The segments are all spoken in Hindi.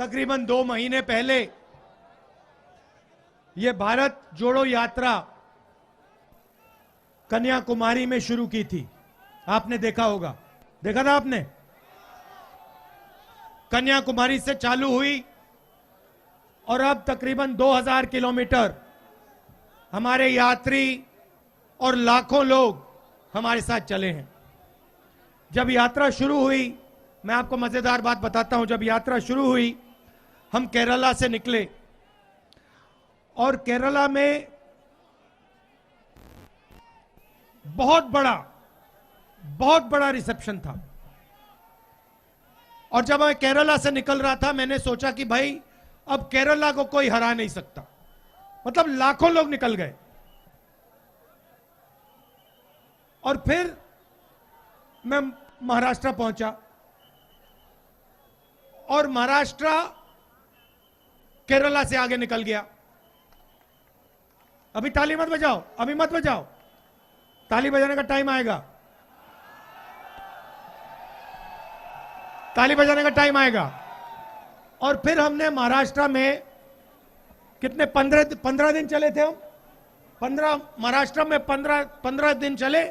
तकरीबन 2 महीने पहले ये भारत जोड़ो यात्रा कन्याकुमारी में शुरू की थी। आपने देखा होगा, देखा था आपने? कन्याकुमारी से चालू हुई और अब तकरीबन 2000 किलोमीटर हमारे यात्री और लाखों लोग हमारे साथ चले हैं। जब यात्रा शुरू हुई, मैं आपको मजेदार बात बताता हूं, जब यात्रा शुरू हुई हम केरला से निकले और केरला में बहुत बड़ा रिसेप्शन था। और जब मैं केरला से निकल रहा था, मैंने सोचा कि भाई अब केरला को कोई हरा नहीं सकता। मतलब लाखों लोग निकल गए। और फिर मैं महाराष्ट्र पहुंचा और महाराष्ट्र केरला से आगे निकल गया। अभी ताली मत बजाओ, अभी मत बजाओ, ताली बजाने का टाइम आएगा, ताली बजाने का टाइम आएगा। और फिर हमने महाराष्ट्र में कितने 15 दिन चले थे हम, महाराष्ट्र में 15 दिन चले।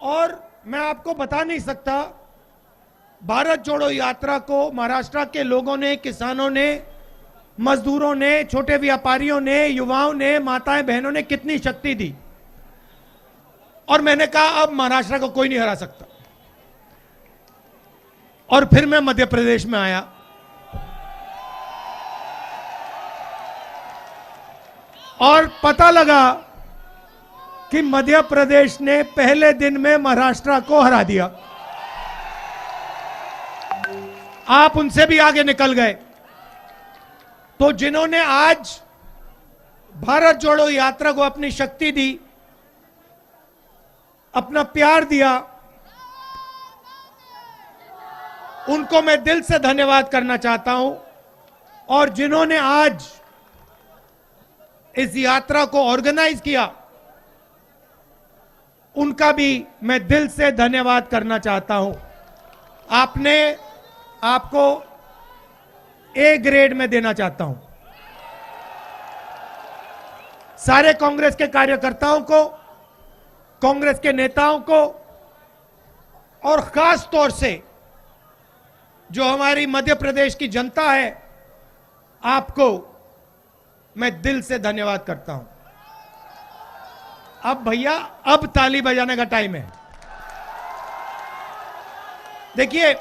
और मैं आपको बता नहीं सकता, भारत जोड़ो यात्रा को महाराष्ट्र के लोगों ने, किसानों ने, मजदूरों ने, छोटे व्यापारियों ने, युवाओं ने, माताएं बहनों ने कितनी शक्ति दी। और मैंने कहा अब महाराष्ट्र को कोई नहीं हरा सकता। और फिर मैं मध्य प्रदेश में आया और पता लगा कि मध्य प्रदेश ने पहले दिन में महाराष्ट्र को हरा दिया। आप उनसे भी आगे निकल गए। तो जिन्होंने आज भारत जोड़ो यात्रा को अपनी शक्ति दी, अपना प्यार दिया, उनको मैं दिल से धन्यवाद करना चाहता हूं। और जिन्होंने आज इस यात्रा को ऑर्गेनाइज किया, उनका भी मैं दिल से धन्यवाद करना चाहता हूं। आपको ए ग्रेड में देना चाहता हूं। सारे कांग्रेस के कार्यकर्ताओं को, कांग्रेस के नेताओं को, और खास तौर से जो हमारी मध्य प्रदेश की जनता है, आपको मैं दिल से धन्यवाद करता हूं। अब भैया, अब ताली बजाने का टाइम है। देखिए,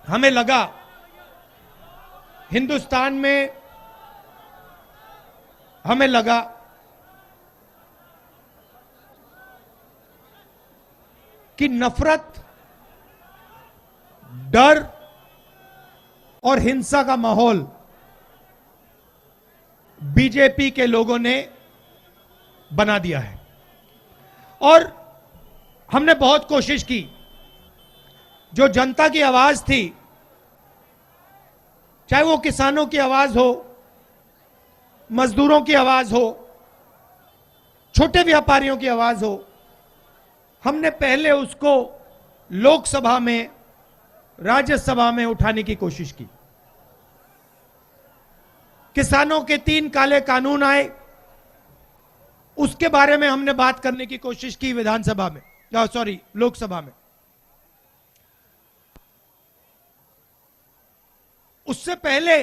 हमें लगा हिंदुस्तान में, हमें लगा कि नफरत, डर और हिंसा का माहौल बीजेपी के लोगों ने बना दिया है। और हमने बहुत कोशिश की, जो जनता की आवाज थी, चाहे वो किसानों की आवाज हो, मजदूरों की आवाज हो, छोटे व्यापारियों की आवाज हो, हमने पहले उसको लोकसभा में, राज्यसभा में उठाने की कोशिश की। किसानों के 3 काले कानून आए, उसके बारे में हमने बात करने की कोशिश की विधानसभा में, लोकसभा में। उससे पहले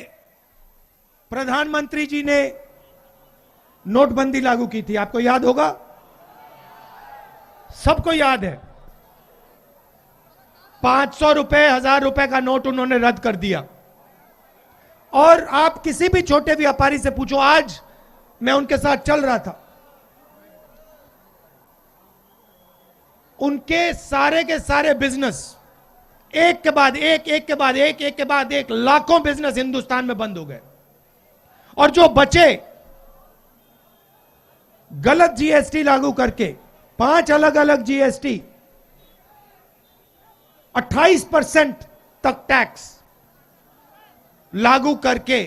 प्रधानमंत्री जी ने नोटबंदी लागू की थी, आपको याद होगा, सबको याद है। 500 रुपए, 1000 रुपए का नोट उन्होंने रद्द कर दिया। और आप किसी भी छोटे व्यापारी से पूछो, आज मैं उनके साथ चल रहा था, उनके सारे के सारे बिजनेस एक के बाद एक, एक के बाद एक, एक के बाद एक, लाखों बिजनेस हिंदुस्तान में बंद हो गए। और जो बचे, गलत जीएसटी लागू करके, 5 अलग अलग जीएसटी, 28% तक टैक्स लागू करके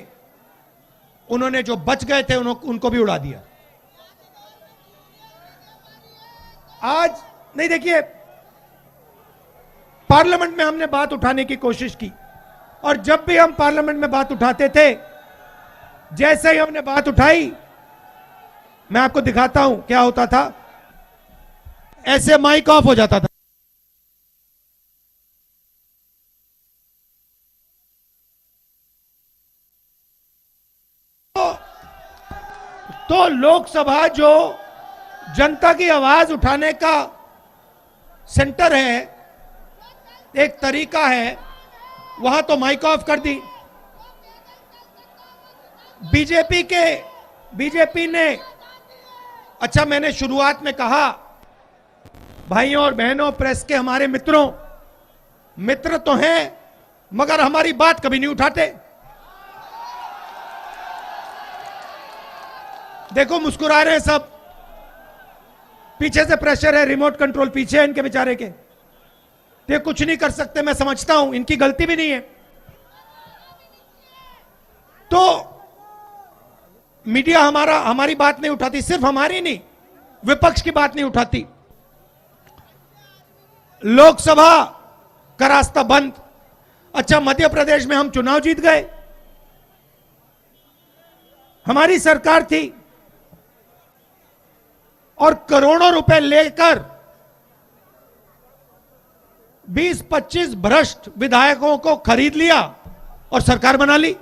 उन्होंने जो बच गए थे उनको भी उड़ा दिया। आज नहीं, देखिए, पार्लियामेंट में हमने बात उठाने की कोशिश की और जब भी हम पार्लियामेंट में बात उठाते थे, जैसे ही हमने बात उठाई, मैं आपको दिखाता हूं क्या होता था, ऐसे माइक ऑफ हो जाता था। तो लोकसभा जो जनता की आवाज उठाने का सेंटर है, एक तरीका है, वहां तो माइक ऑफ कर दी। बीजेपी ने, अच्छा, मैंने शुरुआत में कहा, भाइयों और बहनों, प्रेस के हमारे मित्र तो हैं, मगर हमारी बात कभी नहीं उठाते। देखो मुस्कुरा रहे हैं सब, पीछे से प्रेशर है, रिमोट कंट्रोल पीछे है इनके बेचारे के, ये कुछ नहीं कर सकते। मैं समझता हूं इनकी गलती भी नहीं है। तो मीडिया हमारी बात नहीं उठाती, सिर्फ हमारी नहीं, विपक्ष की बात नहीं उठाती। लोकसभा का रास्ता बंद। अच्छा, मध्य प्रदेश में हम चुनाव जीत गए, हमारी सरकार थी और करोड़ों रुपए लेकर 20-25 भ्रष्ट विधायकों को खरीद लिया और सरकार बना ली।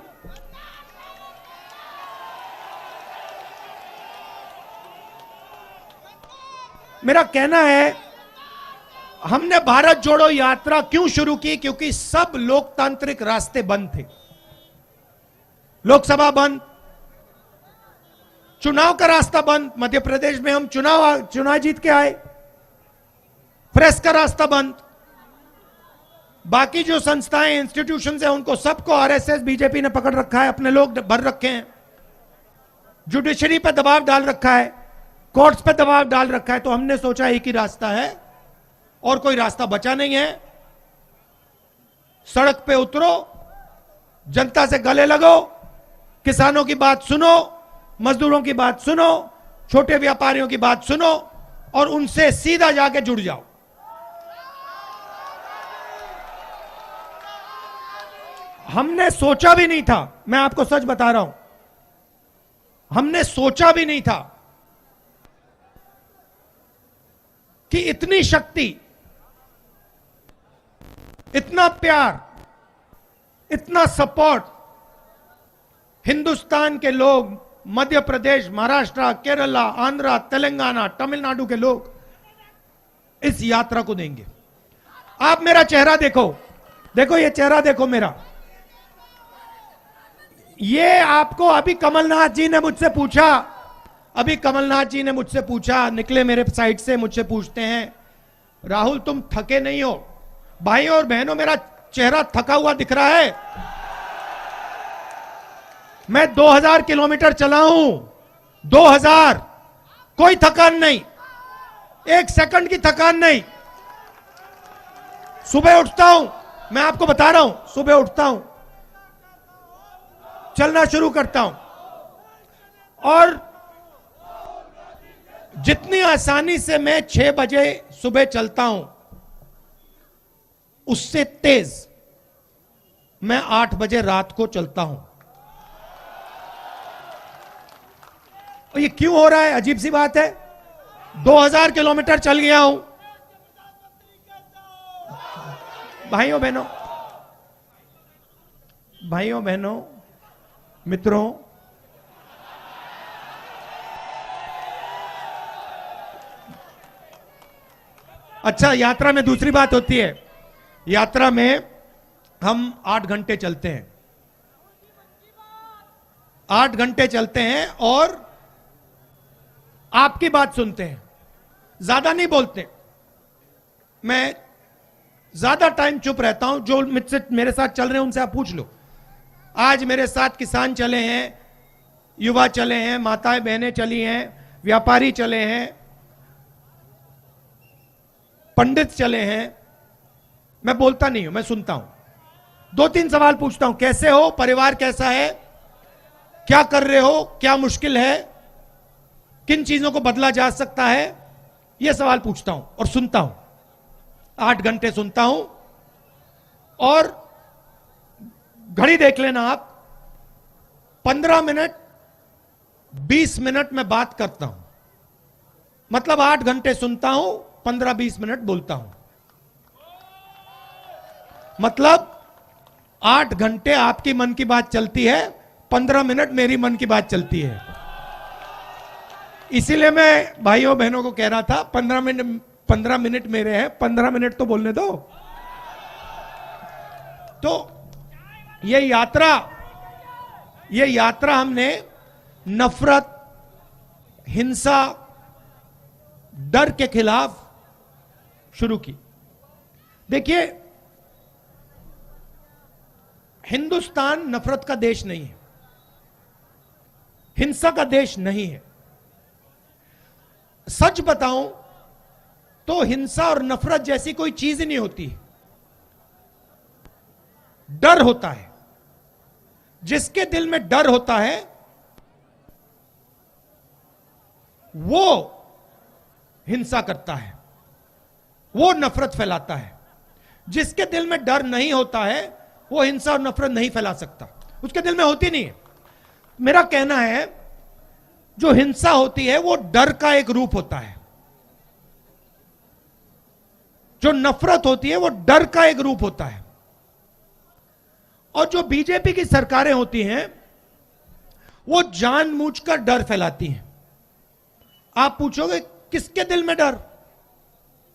मेरा कहना है, हमने भारत जोड़ो यात्रा क्यों शुरू की? क्योंकि सब लोकतांत्रिक रास्ते बंद थे। लोकसभा बंद, चुनाव का रास्ता बंद। मध्य प्रदेश में हम चुनाव जीत के आए। प्रेस का रास्ता बंद। बाकी जो संस्थाएं, इंस्टीट्यूशंस हैं, उनको सबको आरएसएस, बीजेपी ने पकड़ रखा है, अपने लोग भर रखे हैं। जुडिशरी पे दबाव डाल रखा है, कोर्ट्स पे दबाव डाल रखा है। तो हमने सोचा एक ही रास्ता है और कोई रास्ता बचा नहीं है। सड़क पे उतरो, जनता से गले लगो, किसानों की बात सुनो, मजदूरों की बात सुनो, छोटे व्यापारियों की बात सुनो और उनसे सीधा जाके जुड़ जाओ। हमने सोचा भी नहीं था, मैं आपको सच बता रहा हूं, हमने सोचा भी नहीं था कि इतनी शक्ति, इतना प्यार, इतना सपोर्ट हिंदुस्तान के लोग, मध्य प्रदेश, महाराष्ट्र, केरला, आंध्र, तेलंगाना, तमिलनाडु के लोग इस यात्रा को देंगे। आप मेरा चेहरा देखो, देखो ये चेहरा देखो मेरा। ये आपको अभी कमलनाथ जी ने मुझसे पूछा, निकले मेरे साइड से, मुझसे पूछते हैं, राहुल तुम थके नहीं हो? भाइयों और बहनों, मेरा चेहरा थका हुआ दिख रहा है? मैं 2000 किलोमीटर चला हूं, 2000, कोई थकान नहीं, एक सेकंड की थकान नहीं। सुबह उठता हूं, मैं आपको बता रहा हूं, सुबह उठता हूं, चलना शुरू करता हूं और जितनी आसानी से मैं 6 बजे सुबह चलता हूं, उससे तेज मैं 8 बजे रात को चलता हूं। और ये क्यों हो रहा है? अजीब सी बात है। 2000 किलोमीटर चल गया हूं। भाइयों बहनों, मित्रों, अच्छा, यात्रा में दूसरी बात होती है। यात्रा में हम 8 घंटे चलते हैं, 8 घंटे चलते हैं और आपकी बात सुनते हैं, ज्यादा नहीं बोलते। मैं ज्यादा टाइम चुप रहता हूं। जो मेरे साथ चल रहे हैं उनसे आप पूछ लो। आज मेरे साथ किसान चले हैं, युवा चले हैं, माताएं बहनें चली हैं, व्यापारी चले हैं, पंडित चले हैं। मैं बोलता नहीं हूं, मैं सुनता हूं। 2-3 सवाल पूछता हूं, कैसे हो, परिवार कैसा है, क्या कर रहे हो, क्या मुश्किल है, किन चीजों को बदला जा सकता है, यह सवाल पूछता हूं और सुनता हूं। 8 घंटे सुनता हूं और घड़ी देख लेना आप, 15 मिनट 20 मिनट में बात करता हूं, मतलब 8 घंटे सुनता हूं, 15-20 मिनट बोलता हूं, मतलब 8 घंटे आपकी मन की बात चलती है, 15 मिनट मेरी मन की बात चलती है। इसीलिए मैं भाइयों बहनों को कह रहा था 15 मिनट मेरे हैं, 15 मिनट तो बोलने दो। तो ये यात्रा हमने नफरत, हिंसा, डर के खिलाफ शुरू की। देखिए, हिंदुस्तान नफरत का देश नहीं है, हिंसा का देश नहीं है। सच बताऊं तो हिंसा और नफरत जैसी कोई चीज ही नहीं होती। डर होता है, जिसके दिल में डर होता है वो हिंसा करता है, वो नफरत फैलाता है। जिसके दिल में डर नहीं होता है वो हिंसा और नफरत नहीं फैला सकता, उसके दिल में होती नहीं है। मेरा कहना है जो हिंसा होती है वो डर का एक रूप होता है, जो नफरत होती है वो डर का एक रूप होता है। और जो बीजेपी की सरकारें होती हैं वो जानबूझकर डर फैलाती हैं। आप पूछोगे किसके दिल में डर,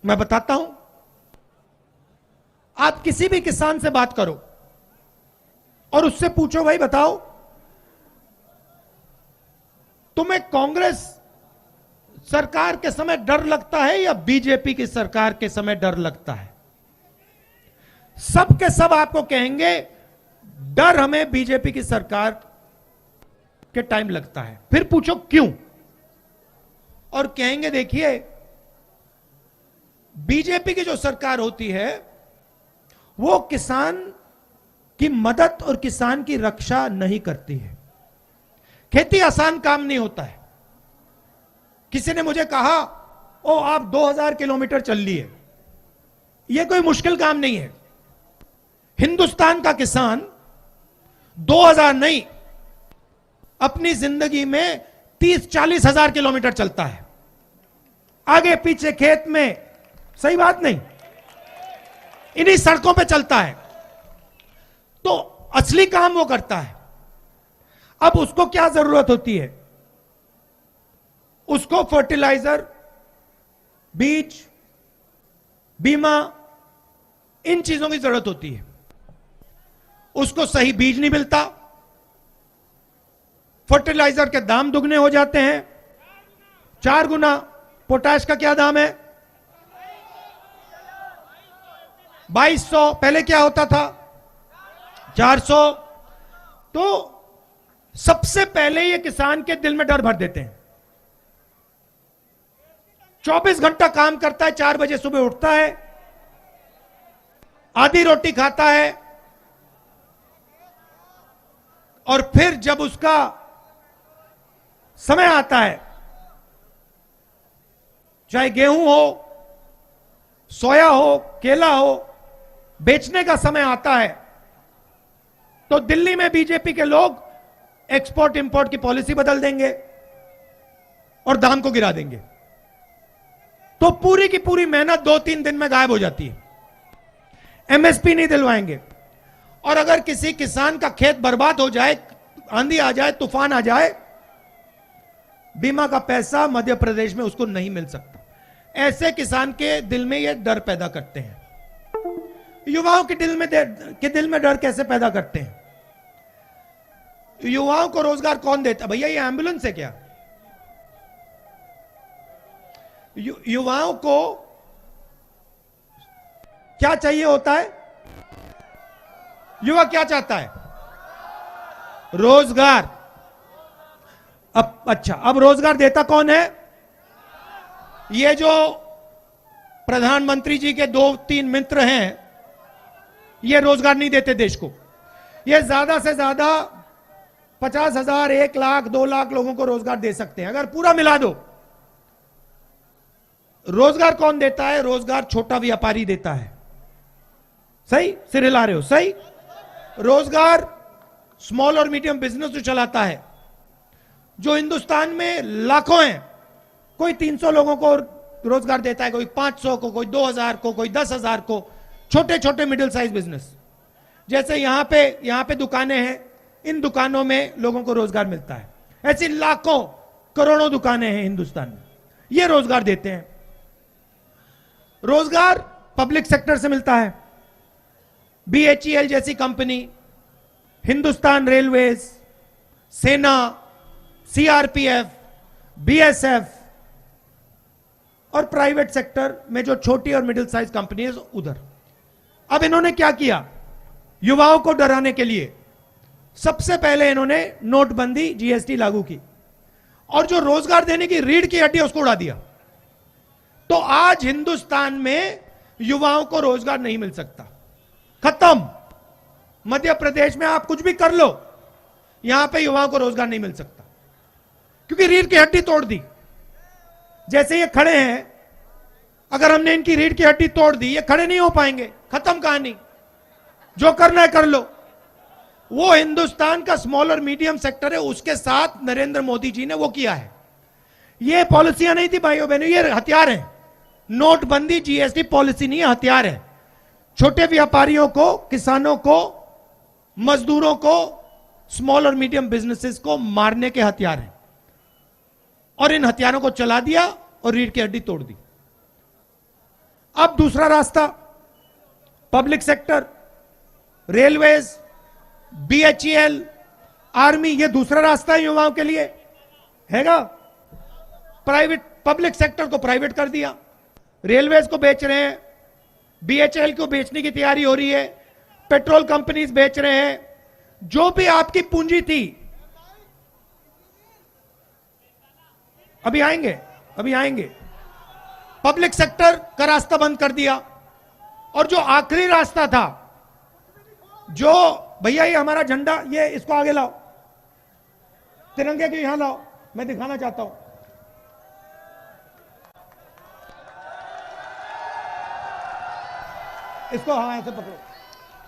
मैं बताता हूं। आप किसी भी किसान से बात करो और उससे पूछो, भाई बताओ तुम्हें कांग्रेस सरकार के समय डर लगता है या बीजेपी की सरकार के समय डर लगता है? सब के सब आपको कहेंगे डर हमें बीजेपी की सरकार के टाइम लगता है। फिर पूछो क्यों, और कहेंगे देखिए बीजेपी की जो सरकार होती है वो किसान की मदद और किसान की रक्षा नहीं करती है। खेती आसान काम नहीं होता है। किसी ने मुझे कहा ओ आप 2000 किलोमीटर चल लिए, यह कोई मुश्किल काम नहीं है। हिंदुस्तान का किसान 2000 नहीं, अपनी जिंदगी में 30-40 हजार किलोमीटर चलता है, आगे पीछे खेत में, सही बात नहीं, इन्हीं सड़कों पे चलता है। तो असली काम वो करता है। अब उसको क्या जरूरत होती है? उसको फर्टिलाइजर, बीज, बीमा, इन चीजों की जरूरत होती है। उसको सही बीज नहीं मिलता, फर्टिलाइजर के दाम दुगने हो जाते हैं, 4 गुना। पोटाश का क्या दाम है? 2200, पहले क्या होता था? 400। तो सबसे पहले ये किसान के दिल में डर भर देते हैं। 24 घंटा काम करता है, 4 बजे सुबह उठता है, आधी रोटी खाता है, और फिर जब उसका समय आता है, चाहे गेहूं हो, सोया हो, केला हो, बेचने का समय आता है, तो दिल्ली में बीजेपी के लोग एक्सपोर्ट इंपोर्ट की पॉलिसी बदल देंगे और दाम को गिरा देंगे। तो पूरी की पूरी मेहनत 2-3 दिन में गायब हो जाती है। एमएसपी नहीं दिलवाएंगे। और अगर किसी किसान का खेत बर्बाद हो जाए, आंधी आ जाए, तूफान आ जाए, बीमा का पैसा मध्य प्रदेश में उसको नहीं मिल सकता। ऐसे किसान के दिल में ये डर पैदा करते हैं। युवाओं के दिल में डर कैसे पैदा करते हैं? युवाओं को रोजगार कौन देता? भैया ये एम्बुलेंस है क्या? युवाओं को क्या चाहिए होता है? युवा क्या चाहता है? रोजगार। अब रोजगार देता कौन है? ये जो प्रधानमंत्री जी के 2-3 मित्र हैं, ये रोजगार नहीं देते देश को। ये ज्यादा से ज्यादा 50,000, 1 लाख, 2 लाख लोगों को रोजगार दे सकते हैं। अगर पूरा मिला दो, रोजगार कौन देता है? रोजगार छोटा व्यापारी देता है। सही सिर हिला रहे हो? सही। रोजगार स्मॉल और मीडियम बिजनेस जो चलाता है, जो हिंदुस्तान में लाखों हैं, कोई 300 लोगों को रोजगार देता है, कोई 500 को, कोई 2,000 को, कोई 10,000 को। छोटे छोटे मिडिल साइज बिजनेस, जैसे यहां पे दुकानें हैं, इन दुकानों में लोगों को रोजगार मिलता है। ऐसी लाखों करोड़ों दुकानें हैं हिंदुस्तान में, ये रोजगार देते हैं। रोजगार पब्लिक सेक्टर से मिलता है। BHEL जैसी कंपनी, हिंदुस्तान रेलवेज, सेना, CRPF, BSF और प्राइवेट सेक्टर में जो छोटी और मिडिल साइज कंपनी है उधर। अब इन्होंने क्या किया? युवाओं को डराने के लिए सबसे पहले इन्होंने नोटबंदी, GST लागू की, और जो रोजगार देने की रीढ़ की हड्डी उसको उड़ा दिया। तो आज हिंदुस्तान में युवाओं को रोजगार नहीं मिल सकता, खत्म। मध्य प्रदेश में आप कुछ भी कर लो, यहां पे युवाओं को रोजगार नहीं मिल सकता, क्योंकि रीढ़ की हड्डी तोड़ दी। जैसे ये खड़े हैं, अगर हमने इनकी रीढ़ की हड्डी तोड़ दी, ये खड़े नहीं हो पाएंगे, खत्म कहानी। जो करना है कर लो। वो हिंदुस्तान का स्मॉल और मीडियम सेक्टर है, उसके साथ नरेंद्र मोदी जी ने वो किया है। ये पॉलिसियां नहीं थी भाइयों बहनों, ये हथियार है। नोटबंदी, GST पॉलिसी नहीं है, हथियार है। छोटे व्यापारियों को, किसानों को, मजदूरों को, स्मॉल और मीडियम बिजनेसेस को मारने के हथियार हैं, और इन हथियारों को चला दिया और रीढ़ की हड्डी तोड़ दी। अब दूसरा रास्ता, public sector, railways, BHEL, army, ये दूसरा रास्ता है युवाओं के लिए, हैगा। प्राइवेट, पब्लिक सेक्टर को प्राइवेट कर दिया, रेलवेज को बेच रहे हैं, BHEL को बेचने की तैयारी हो रही है, पेट्रोल कंपनीज बेच रहे हैं। जो भी आपकी पूंजी थी, अभी आएंगे, पब्लिक सेक्टर का रास्ता बंद कर दिया। और जो आखिरी रास्ता था, जो भैया ये हमारा झंडा, ये इसको आगे लाओ, तिरंगे के यहां लाओ, मैं दिखाना चाहता हूं। इसको हाँ ऐसे पकड़ो।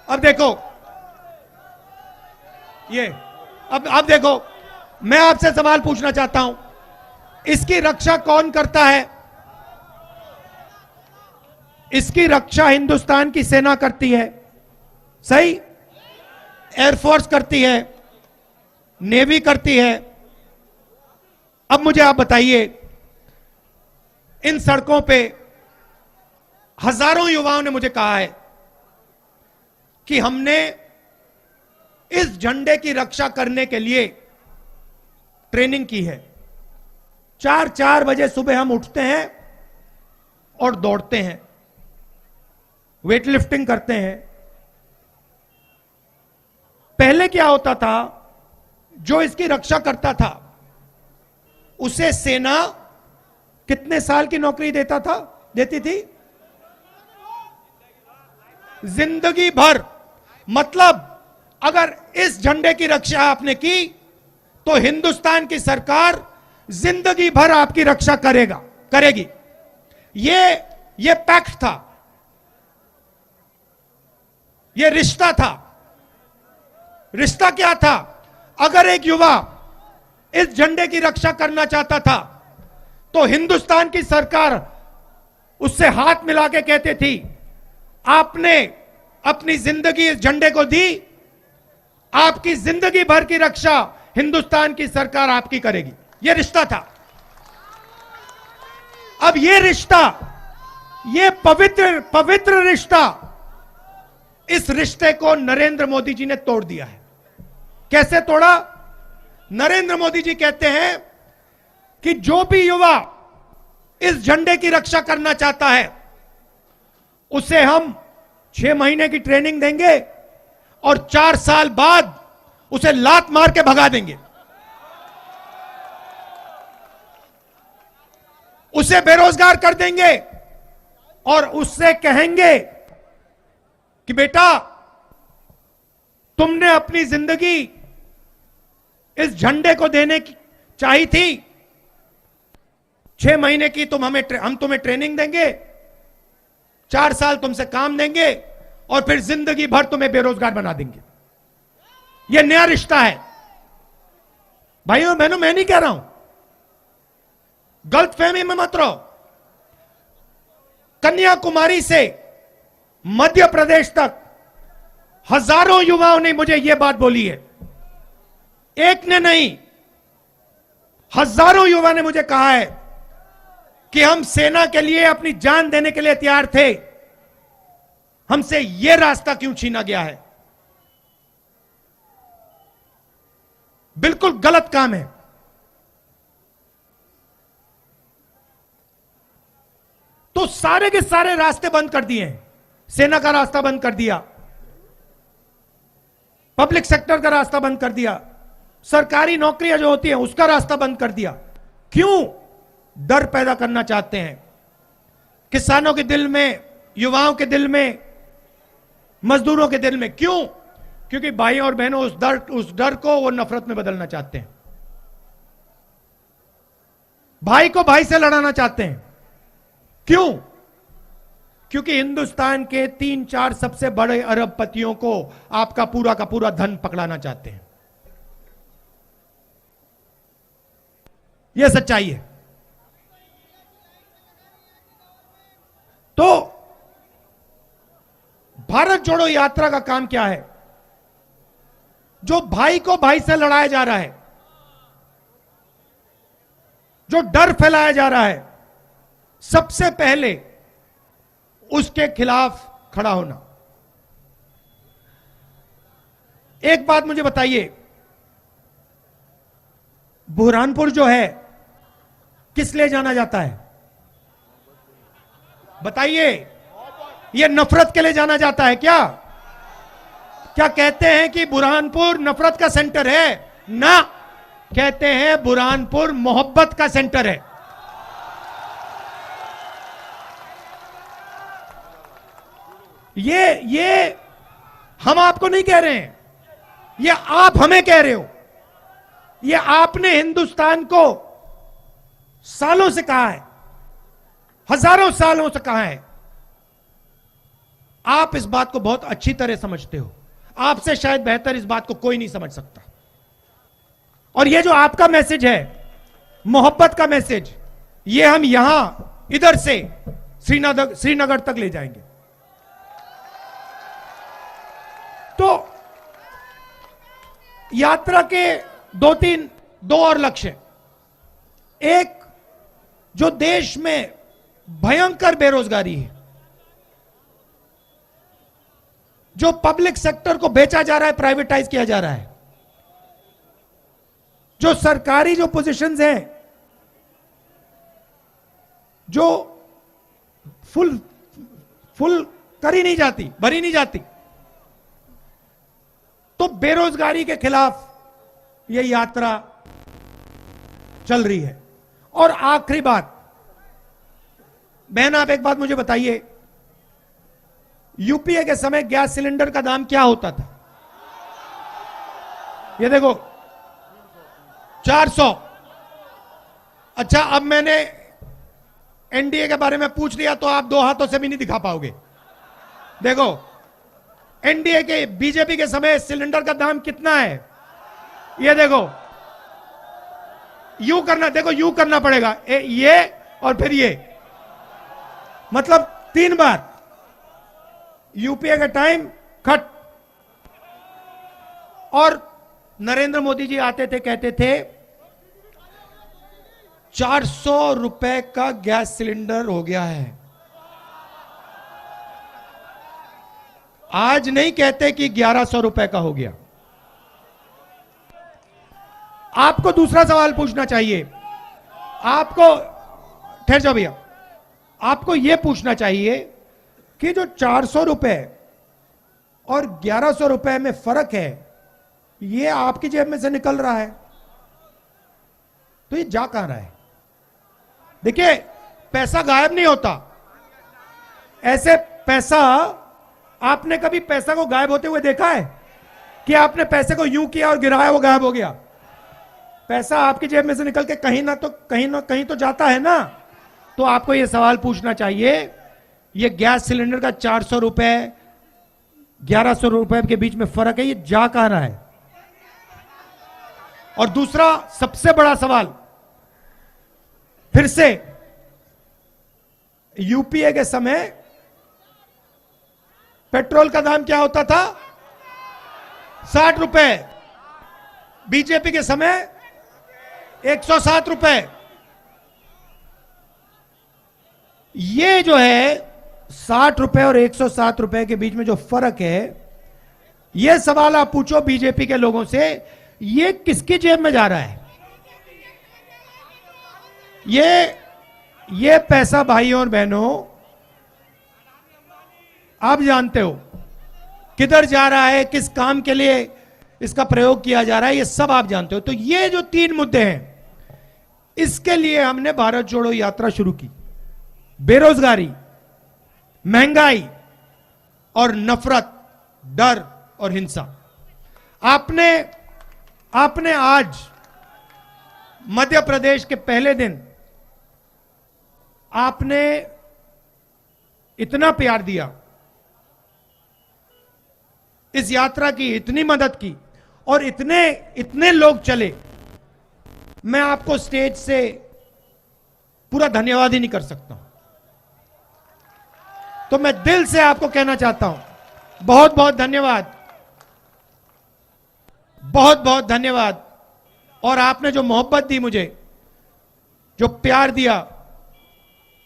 अब देखो ये, अब देखो, मैं आपसे सवाल पूछना चाहता हूं, इसकी रक्षा कौन करता है? इसकी रक्षा हिंदुस्तान की सेना करती है, सही? एयरफोर्स करती है, नेवी करती है। अब मुझे आप बताइए, इन सड़कों पे हजारों युवाओं ने मुझे कहा है कि हमने इस झंडे की रक्षा करने के लिए ट्रेनिंग की है। 4 बजे सुबह हम उठते हैं और दौड़ते हैं, वेट लिफ्टिंग करते हैं। पहले क्या होता था, जो इसकी रक्षा करता था उसे सेना कितने साल की नौकरी देती थी? जिंदगी भर। मतलब अगर इस झंडे की रक्षा आपने की तो हिंदुस्तान की सरकार जिंदगी भर आपकी रक्षा करेगी। ये पैक्ट था, ये रिश्ता था। रिश्ता क्या था? अगर एक युवा इस झंडे की रक्षा करना चाहता था तो हिंदुस्तान की सरकार उससे हाथ मिला के कहती थी, आपने अपनी जिंदगी इस झंडे को दी, आपकी जिंदगी भर की रक्षा हिंदुस्तान की सरकार आपकी करेगी। यह रिश्ता था। अब यह रिश्ता, यह पवित्र रिश्ता, इस रिश्ते को नरेंद्र मोदी जी ने तोड़ दिया है। कैसे तोड़ा? नरेंद्र मोदी जी कहते हैं कि जो भी युवा इस झंडे की रक्षा करना चाहता है उसे हम 6 महीने की ट्रेनिंग देंगे और 4 साल बाद उसे लात मार के भगा देंगे, उसे बेरोजगार कर देंगे और उससे कहेंगे कि बेटा तुमने अपनी जिंदगी इस झंडे को देने की चाहिए थी 6 महीने की हम तुम्हें ट्रेनिंग देंगे, 4 साल तुमसे काम देंगे और फिर जिंदगी भर तुम्हें बेरोजगार बना देंगे। यह नया रिश्ता है भाइयों बहनों, मैं नहीं कह रहा हूं, गलतफहमी में मत रहो। कन्याकुमारी से मध्य प्रदेश तक हजारों युवाओं ने मुझे यह बात बोली है, एक ने नहीं, हजारों युवा ने मुझे कहा है कि हम सेना के लिए अपनी जान देने के लिए तैयार थे, हमसे यह रास्ता क्यों छीना गया है। बिल्कुल गलत काम है। तो सारे के सारे रास्ते बंद कर दिए हैं। सेना का रास्ता बंद कर दिया, पब्लिक सेक्टर का रास्ता बंद कर दिया, सरकारी नौकरियां जो होती हैं उसका रास्ता बंद कर दिया। क्यों? डर पैदा करना चाहते हैं किसानों के दिल में, युवाओं के दिल में, मजदूरों के दिल में। क्यों? क्योंकि भाई और बहनों उस डर को वो नफरत में बदलना चाहते हैं, भाई को भाई से लड़ाना चाहते हैं। क्यों? क्योंकि हिंदुस्तान के 3-4 सबसे बड़े अरबपतियों को आपका पूरा का पूरा धन पकड़ाना चाहते हैं। यह सच्चाई है। तो भारत जोड़ो यात्रा का काम क्या है? जो भाई को भाई से लड़ाया जा रहा है, जो डर फैलाया जा रहा है, सबसे पहले उसके खिलाफ खड़ा होना। एक बात मुझे बताइए, बुरहानपुर जो है किस लिए जाना जाता है? बताइए। यह नफरत के लिए जाना जाता है क्या? क्या कहते हैं कि बुरहानपुर नफरत का सेंटर है? ना, कहते हैं बुरहानपुर मोहब्बत का सेंटर है। ये हम आपको नहीं कह रहे हैं, ये आप हमें कह रहे हो। ये आपने हिंदुस्तान को सालों से कहा है, हजारों सालों से कहा है। आप इस बात को बहुत अच्छी तरह समझते हो, आपसे शायद बेहतर इस बात को कोई नहीं समझ सकता। और ये जो आपका मैसेज है, मोहब्बत का मैसेज, ये हम यहां इधर से श्रीनगर तक ले जाएंगे। तो यात्रा के दो और लक्ष्य। एक, जो देश में भयंकर बेरोजगारी है, जो पब्लिक सेक्टर को बेचा जा रहा है, प्राइवेटाइज किया जा रहा है, जो सरकारी जो पोजीशंस हैं जो फुल करी नहीं जाती, भरी नहीं जाती, तो बेरोजगारी के खिलाफ यह यात्रा चल रही है। और आखिरी बात, बहन आप एक बात मुझे बताइए, यूपीए के समय गैस सिलेंडर का दाम क्या होता था? ये देखो 400। अच्छा, अब मैंने एनडीए के बारे में पूछ लिया तो आप 2 हाथों से भी नहीं दिखा पाओगे। देखो एनडीए के, बीजेपी के समय सिलेंडर का दाम कितना है? ये देखो, यू करना, देखो यू करना पड़ेगा, ये और फिर ये, मतलब 3 बार। यूपीए का टाइम खट। और नरेंद्र मोदी जी आते थे, कहते थे 400 रुपए का गैस सिलेंडर हो गया है। आज नहीं कहते कि 1100 रुपए का हो गया। आपको दूसरा सवाल पूछना चाहिए, आपको, ठहर जाओ भैया, आपको यह पूछना चाहिए कि जो 400 रुपए और 1100 रुपए में फर्क है, यह आपकी जेब में से निकल रहा है, तो ये जा कहां रहा है? देखिए, पैसा गायब नहीं होता। ऐसे पैसा, आपने कभी पैसा को गायब होते हुए देखा है कि आपने पैसे को यूं किया और गिराया वो गायब हो गया? पैसा आपकी जेब में से निकल के कहीं तो जाता है ना। तो आपको यह सवाल पूछना चाहिए, ये गैस सिलेंडर का 400 रुपए 1100 रुपए के बीच में फर्क है, ये जा कहां रहा है? और दूसरा सबसे बड़ा सवाल, फिर से यूपीए के समय पेट्रोल का दाम क्या होता था? 60 रुपए। बीजेपी के समय 107 रुपए। ये जो है 60 रुपए और 107 रुपए के बीच में जो फर्क है, यह सवाल आप पूछो बीजेपी के लोगों से, ये किसकी जेब में जा रहा है? ये पैसा भाइयों और बहनों आप जानते हो किधर जा रहा है, किस काम के लिए इसका प्रयोग किया जा रहा है, ये सब आप जानते हो। तो ये जो 3 मुद्दे हैं, इसके लिए हमने भारत जोड़ो यात्रा शुरू की। बेरोजगारी, महंगाई और नफरत, डर और हिंसा। आपने आज मध्य प्रदेश के पहले दिन आपने इतना प्यार दिया, इस यात्रा की इतनी मदद की और इतने लोग चले, मैं आपको स्टेज से पूरा धन्यवाद ही नहीं कर सकता। तो मैं दिल से आपको कहना चाहता हूं, बहुत बहुत धन्यवाद, बहुत बहुत धन्यवाद। और आपने जो मोहब्बत दी मुझे, जो प्यार दिया,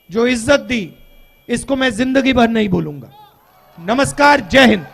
जो इज्जत दी, इसको मैं जिंदगी भर नहीं भूलूंगा। नमस्कार, जय हिंद।